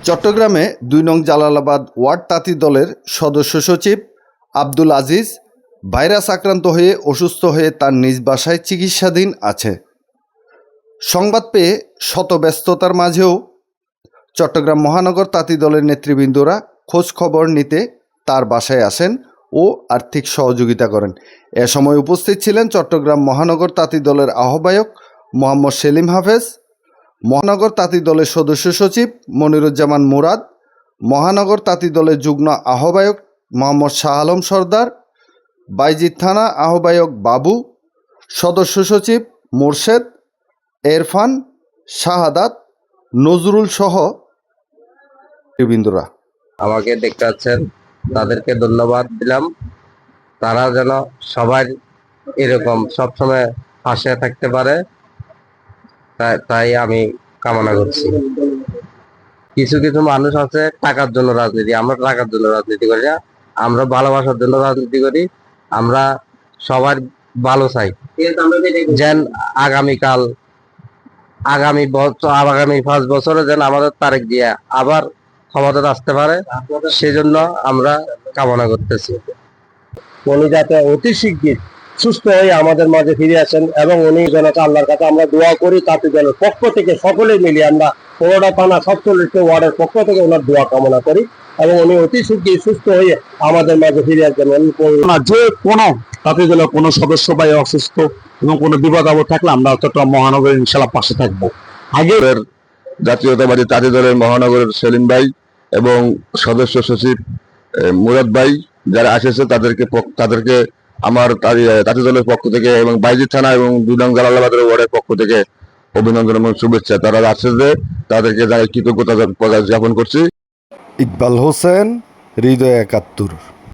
চট্টগ্রামে ২ নং জালালাবাদ ওয়ার্ড তাঁতি দলের সদস্য সচিব আব্দুল আজিজ ভাইরাস আক্রান্ত হয়ে অসুস্থ হয়ে তার নিজ বাসায় চিকিৎসাধীন আছে। সংবাদ পেয়ে শত ব্যস্ততার মাঝেও চট্টগ্রাম মহানগর তাঁতি দলের নেতৃবৃন্দরা খোঁজ খবর নিতে তার বাসায় আসেন ও আর্থিক সহযোগিতা করেন। এ সময় উপস্থিত ছিলেন চট্টগ্রাম মহানগর তাঁতি দলের আহ্বায়ক মোহাম্মদ সেলিম হাফেজ, মহানগর তাঁতি দলের সদস্য সচিব মনিরুজ্জামান মুরাদ, মহানগর তাঁতি দলের যুগ্ম আহ্বায়ক মোহাম্মদ শাহ আলম সর্দার, বাইজিৎ থানা আহ্বায়ক বাবু, সদস্য সচিব মোরশেদ, এরফান, শাহাদাত, নজরুল সহ নেতৃবৃন্দরা। আমাকে দেখতে পাচ্ছেন, তাদেরকে ধন্যবাদ দিলাম। তারা যেন সবাই এরকম সবসময় পাশে থাকতে পারে, তাই আমি কামনা করছি। কিছু কিছু মানুষ আছে টাকার জন্য রাজনীতি, আমরা টাকার জন্য রাজনীতি করি না, আমরা ভালোবাসার জন্য রাজনীতি করি। আমরা সবার ভালো চাই, যেন আগামী 5 বছরে যেন আমাদের তারেক জিয়া আবার ক্ষমতাতে আসতে পারে, সেজন্য আমরা কামনা করতেছি। উনি যাতে অতি শিগগির সুস্থ হয়ে আমাদের মাঝে ফিরে আসেন এবং উনি যেন আল্লাহর কাছে আমরা দোয়া করি, তাতে যেন পক্ষ থেকে সকলে মিলিয়ে আমরা 15টা থানা 47টি ওয়ার্ডের পক্ষ থেকে ওনার দোয়া কামনা করি এবং উনি অতি শিগগির সুস্থ হয়ে আমাদের মাঝে ফিরে আসবেন। যে কোনো তাতে যেন কোনো সদস্য বা অসুস্থ এবং কোনো বিপদ আপদ থাকলে আমরা চট্টগ্রাম মহানগরের ইনশাআল্লাহ পাশে থাকবো। আগের জাতীয়তাবাদী তাঁতি দলের মহানগরের সেলিম ভাই এবং সদস্য সচিব মুরাদ ভাই যারা এসেছে তাদেরকে আমার তাঁতি দলের পক্ষ থেকে এবং বাইজিৎ থানা এবং ২ নং জালালাবাদের ওয়ার্ডের পক্ষ থেকে অভিনন্দন এবং শুভেচ্ছা। তারা আসছে যে তাদেরকে জানাই কৃতজ্ঞতা জ্ঞাপন করছি। ইকবাল হোসেন, হৃদয় ৭১।